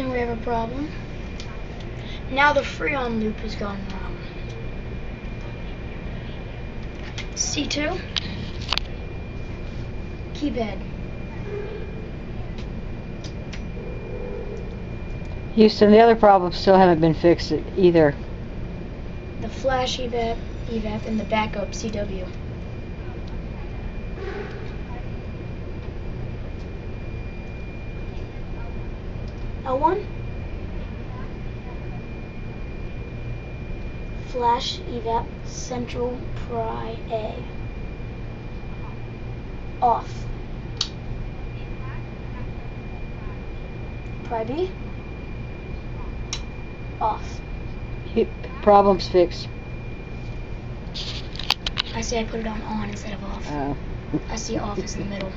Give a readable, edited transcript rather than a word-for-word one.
Houston, we have a problem. Now the Freon loop has gone wrong. C2. Keypad. Houston, the other problems still haven't been fixed either. The flash evap, and the backup CW. L1. Flash evap central pry A. Off. Pry B. Off. Problems fixed. I say I put it on instead of off. Oh. I see off is in the middle.